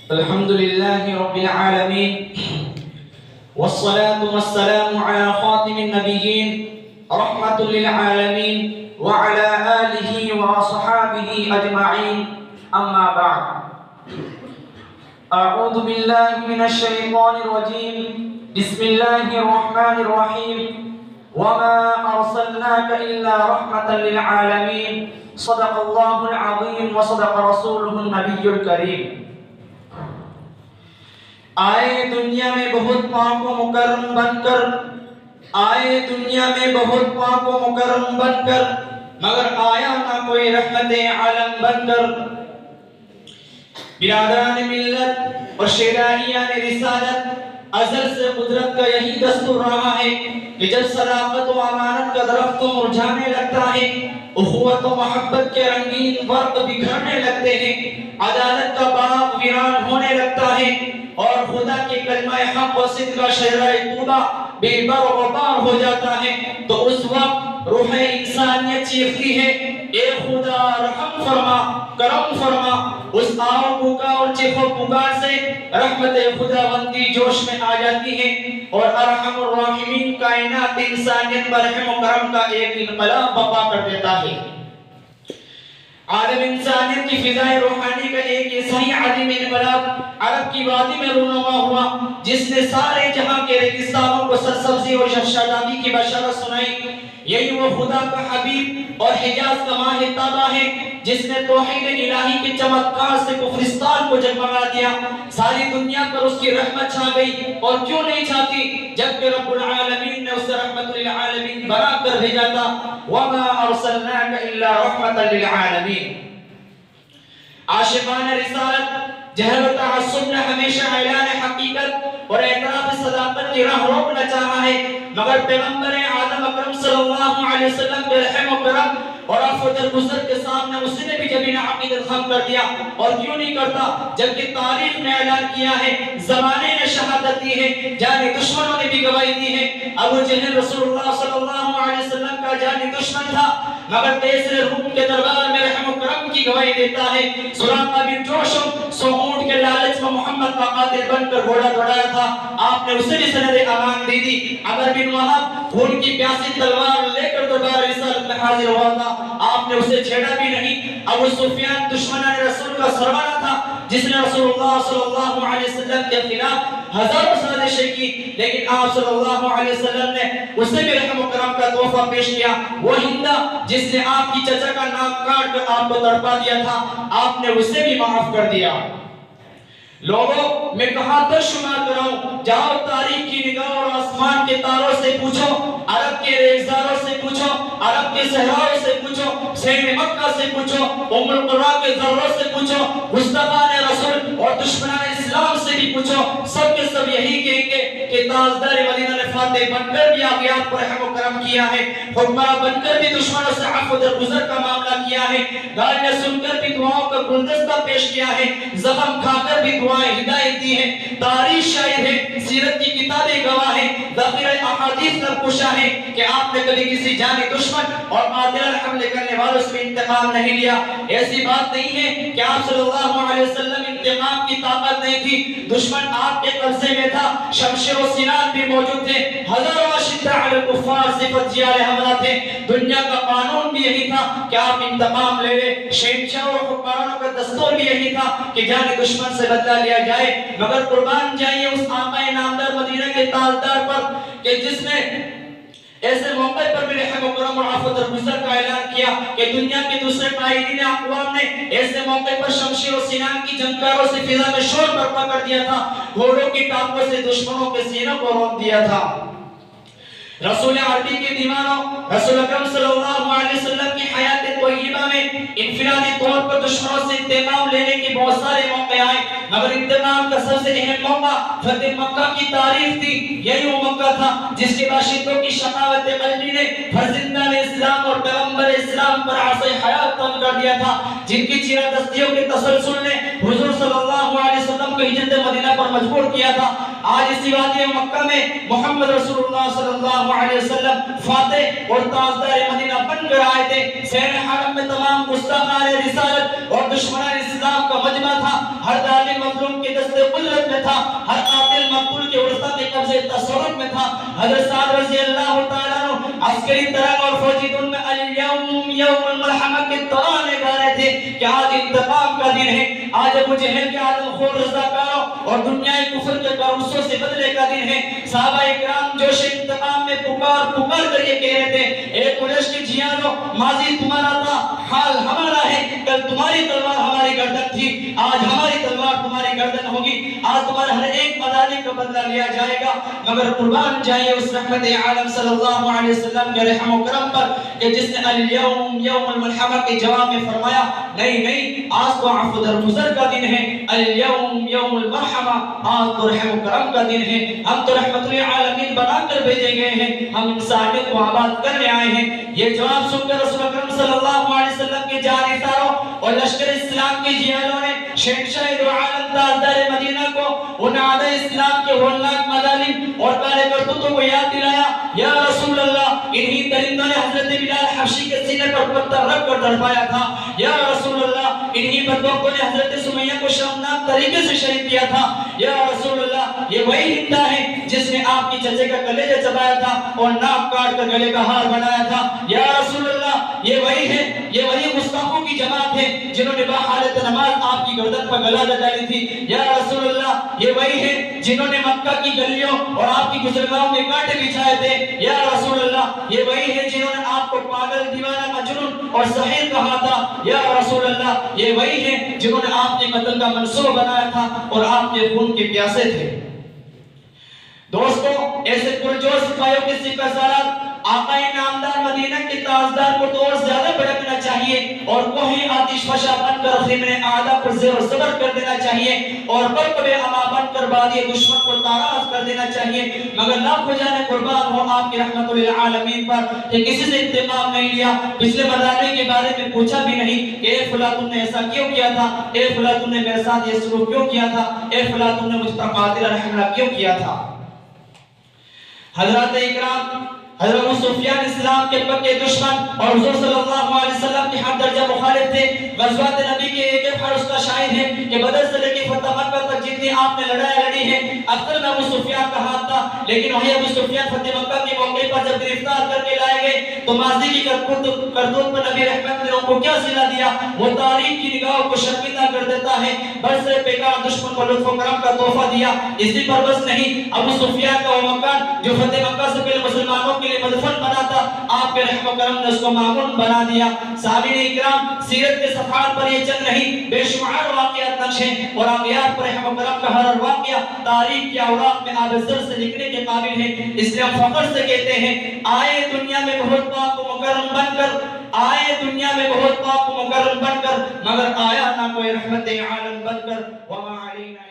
الحمد لله رب العالمين والصلاة والسلام على خاتم النبيين رحمة للعالمين وعلى آله وصحابه أجمعين أما بعد أعوذ بالله من الشيطان الرجيم بسم الله الرحمن الرحيم وما أرسلناك إلا رحمة للعالمين صدق الله العظيم وصدق رسوله النبي الكريم آئے دنیا میں بہت پاک و مکرم بن کر آئے دنیا میں بہت پاک و مکرم بن کر مگر آیا نہ کوئی رحمت عالم بن کر برادران ملت اور شیدائیان رسالت ازل سے قدرت کا یہی دستور رہا ہے کہ جب صداقت و امانت کا درخت مرجھانے لگتا ہے اخوت و محبت کے رنگین ورق بکھرنے لگتے ہیں عدالت کا باغ ویران ہونے لگتا ہے اور خدا کے کلمہ حق و صدق کا شجرہ طوبہ بے بر و بار ہو جاتا ہے تو اس وقت روح انسانیت چیختی ہے اے خدا رحم فرما کرم فرما اس آؤ پکار اور چیخو پکار سے رحمت خداوندی جوش میں آ جاتی ہے اور ارحم الراحمین کائنات انسانیت پر رحم و کرم کا ایک انقلاب برپا کر دیتا ہے عالم انسانیت کی فضائے روحانی کا ایک ایسا ہی عظیم انقلاب عرب کی وادی میں رونما ہوا جس نے سارے جہاں کے ریگستانوں کو سرسبزی اور شادابی کی بشارت سنائی یہی وہ خدا کا حبیب اور حجاز کا ماہ تابہ ہے جس نے توحید الہی کے چمتکار سے کفرستان کو جگمگا دیا ساری دنیا پر اس کی رحمت چھا گئی اور کیوں نہیں چھاتی جبکہ رب العالمین نے اسے رحمت للعالمین بنا کر بھیجا تھا وَمَا أَرْسَلْنَاكَ إِلَّا رَحْمَةً لِلْعَالَمِينَ عاشقان رسالت جہل و تعصب نے ہمیشہ اعلان حقیقت اور اعتراف صداقت کی راہ روکنا چاہا ہے مگر پیغمبر اعظم اکرم صلی اللہ علیہ وسلم کے رحم و کرم اور عفو و درگزر کے سامنے اس نے بھی جبین عقیدت خم کر دیا اور کیوں نہیں کرتا جبکہ تاریخ نے اعلان کیا ہے زمانے نے شہادت دی ہے جانی دشمنوں نے بھی گواہی دی ہے ابو جہل رسول اللہ صلی اللہ علیہ وسلم کا جانی دشمن تھا مگر تیسرے روم کے دربار میں رحم و کرم کی گواہی دیتا ہے سراقہ بن جوشم سو اونٹ کے لالچ میں محمد کا قاتل بن کر گھوڑا دوڑایا تھا آپ نے اسے بھی سند امان دی دی عمر بن وہب خون کی پیاسی تلوار لے کر دربار رسالت میں حاضر ہوا تھا آپ نے اسے چھیڑا بھی نہیں ابو سفیان دشمنان رسول کا سربراہ تھا جس نے رسول اللہ صلی اللہ علیہ وسلم کے خلاف ہزاروں سازشیں کی لیکن آپ صلی اللہ علیہ وسلم نے اسے بھی رحم و کرم کا تحفہ پیش کیا وہ ہندہ جس نے آپ کی چچا کا ناک کاٹ کر آپ کو تڑپا دیا تھا آپ نے اسے بھی معاف کر دیا لوگوں میں کہاں تک شمار کراؤں جاؤ تاریخ کی نگاہ اور آسمان کے تاروں سے پوچھو عرب کے ریزداروں سے پوچھو عرب کے صحراؤں سے پوچھو شہر مکہ سے پوچھو ام القرا کے ذروں سے پوچھو مصطفیٰ رسول اور دشمنان اسلام سے بھی پوچھو سب کے سب یہی کہیں گے کہ تاجدار مدینہ نے فاتح بن کر بھی آگیات پر رحم و کرم کیا ہے حکمراں بن کر بھی دشمنوں سے عفو درگزر کا معاملہ کیا ہے گالیاں سن کر بھی دعاؤں کا گلدستہ پیش کیا ہے زخم کھا کر بھی دعائیں ہدایت دی ہے تاریخ شاہد ہے سیرت کی کتابیں گواہ ہیں ذخیرہ احادیث نقوشہ ہے کہ آپ نے کبھی کسی جانی دشمن اور قاتلانہ حملے کرنے والوں سے انتقام نہیں لیا ایسی بات نہیں ہے کہ آپ صلی اللہ علیہ وسلم انتقام کی طاقت نہیں تھی دشمن آپ کے قبضے میں تھا شمشیر و سنان بھی موجود تھے ہزاروں اشداء علی الکفار صفت جیال حملہ تھے دنیا کا قانون بھی یہی تھا کہ آپ انتقام لے لے شہنشاہ اور حکمرانوں کا دستور بھی یہی تھا کہ جان دشمن سے بدلہ لیا جائے مگر قربان جائیے اس آقا نامدار مدینہ کے تاجدار پر کہ جس نے ایسے موقع پر بھی رحم و کرم اور عفو درگزر کا اعلان کیا کہ دنیا کے دوسرے قائدین اقوام نے ایسے موقع پر شمشیر و سنان کی جنگاروں سے فضا میں شور برپا کر دیا تھا گھوڑوں کی ٹانگوں سے دشمنوں کے سینوں کو روک دیا تھا رسول عربی کے دیوانوں رسول اکرم صلی اللہ علیہ وسلم کی حیات طیبہ میں انفرادی طور پر دشمنوں سے انتقام لینے کے بہت سارے موقع آئے مگر انتقام کا سب سے اہم موقع فتح مکہ کی تاریخ تھی یہی وہ موقع تھا جس کے باشندوں کی شقاوت قلبی نے فرزندان اسلام اور پیغمبر اسلام پر عصا حیات تن کر دیا تھا جن کی چیرہ دستیوں کے تسلسل نے حضور صلی اللہ علیہ وسلم کو ہجرت مدینہ پر مجبور کیا تھا آج اسی وادی مکہ میں محمد رسول اللہ صلی اللہ علیہ وسلم فاتح اور تاجدار مدینہ بن کر آئے تھے سیر حرم میں تمام گستاخان رسالت اور دشمنان اسلام کا مجمع تھا ہر ظالم مظلوم کے دست قدرت میں تھا، ہر قاتل مقتول کے ورثہ کے قبضے تصرف میں تھا۔ حضرت سعد رضی اللہ تعالیٰ عنہ عسکری طرح اور فوجی دن میں الیوم یوم الملحمہ کے ترانے گا رہے تھے کہ آج انتقام کا دن ہے، آج ابو جہل کے آدم خور رضاکاروں اور دنیای کفر کے کروسوں سے بدلے کا دن ہے۔ صحابہ اکرام جوش انتقام میں پکار پکار کر یہ کہہ رہے تھے، اے قریش کی جیانو، ماضی تمہارا تھا، حال ہمارا ہے، کل تمہاری تلوار ہماری گردن تھی، آج ہماری تلوار تمہاری گردن ہوگی، آج تمہارا ہر ایک مظالم کا بدلہ لیا جائے گا۔ مگر قربان جائے اس رحمت عالم صلی اللہ علیہ وسلم کے رحم و کرم پر کہ جس نے الیوم یوم الملحمہ کے جواب میں فرمایا، نہیں نہیں، آج تو عفو درگزر کا دن ہے، الیوم یوم المرحمہ، آج تو رحم و کرم کا دن ہے، ہم تو رحمت للعالمین بنا کر بھیجے گئے ہیں، ہم انسانیت کو آباد کرنے آئے ہیں۔ یہ جواب سن کر رسول اکرم صلی اللہ علیہ وسلم کے جانثاروں اور لشکر اسلام کی جیالوں نے شہنشاہ دو عالم تاجدار مدینہ کو ان اعداء اسلام کے ہولناک مظالم اور کالے کرتوتوں کو یاد دلایا۔ یا رسول اللہ، انہی درندوں نے حضرت بلال حبشی کے سینے پر پتھر رکھ کر تڑپایا تھا۔ یا رسول اللہ، انہی بدبختوں نے حضرت سمیہ کو شرمناک طریقے سے شہید کیا تھا۔ یا رسول اللہ، یہ وہی ہندا ہے جس نے آپ کی چچے کا کلیجہ چبایا تھا اور ناک کاٹ کر گلے کا ہار بنایا تھا۔ یا رسول اللہ، یہ وہی ہے، یہ وہی گستاخوں کی جماعت ہے جنہوں نے بحالت نماز آپ کی گردن پر گلا ڈالی تھی۔ یا رسول اللہ، یہ وہی ہے جنہوں نے مکہ کی گلیوں اور آپ کی گزرگاہوں میں کانٹے بچھائے تھے۔ یا رسول اللہ، یہ وہی ہے جنہوں نے آپ کو پاگل، دیوانہ، مجنون اور سحر کہا تھا۔ یا رسول اللہ، یہ وہی ہے جنہوں نے آپ کے قتل کا منصوبہ بنایا تھا اور آپ کے خون کے پیاسے تھے۔ دوستو، ایسے پرجوش سپاہیوں کے سپہ سالار آقا نامدار مدینہ کے تاجدار کو تو اور زیادہ بھڑکنا چاہیے اور کوہیں آتش فشاں بن کر خیمہ اعداء پر زیر و زبر کر دینا چاہیے اور برقب اما بن کر بادی دشمن کو تاراج کر دینا چاہیے، مگر لاکھوں جانے قربان ہو آپ کی رحمت للعالمین پر کہ کسی سے انتقام نہیں لیا، پچھلے مظالم کے بارے میں پوچھا بھی نہیں کہ اے فلاں تم نے ایسا کیوں کیا تھا، اے فلاں تم نے میرے ساتھ یہ سلوک کیوں کیا تھا، اے فلاں تم نے مجھ پر قاتلانہ حملہ کیوں کیا تھا۔ حضرات اکرام، حضرت ابو سفیان اسلام کے پکے دشمن اور حضور صلی اللہ علیہ وسلم کے حق درجہ مخالف تھے۔ غزوات نبی کے ایک ایک حرس کا شاہد ہے کہ بدر سے لے کے فتح مکہ تک جتنی آپ نے لڑائی لڑی ہے اکثر میں ابو سفیان کا ہاتھ تھا، لیکن وہی ابو سفیان فتح مکہ کے موقع پر جب گرفتار کر کے لائے گئے تو ماضی کی کرتوت پر نبی رحمت نے ان کو کیا صلہ دیا، وہ تاریخ کی نگاہوں کو شرمندہ کر دیتا ہے، برسر پیکار دشمن کو لطف و کرم کا تحفہ دیا۔ اسی پر بس نہیں، ابو سفیان کا وہ مکان جو فتح مکہ سے پہلے مسلمانوں کے لیے مدفن بنا تھا، آپ کے رحم و کرم نے اس کو معمون بنا دیا۔ صحابین اکرام، سیرت کے صفحات پر یہ چند نہیں بے شمار واقعات نقش ہیں اور آیات پر رحم و کرم کا ہر واقعہ تاریخ کے اوراق میں آب زر سے لکھنے کے قابل ہے۔ اس لیے ہم فخر سے کہتے ہیں، آئے دنیا میں بہت پاک و مکرم بن کر، آئے دنیا میں بہت پاک و مکرم بن کر، مگر آیا نہ کوئی رحمت عالم بن کر۔ وما علینا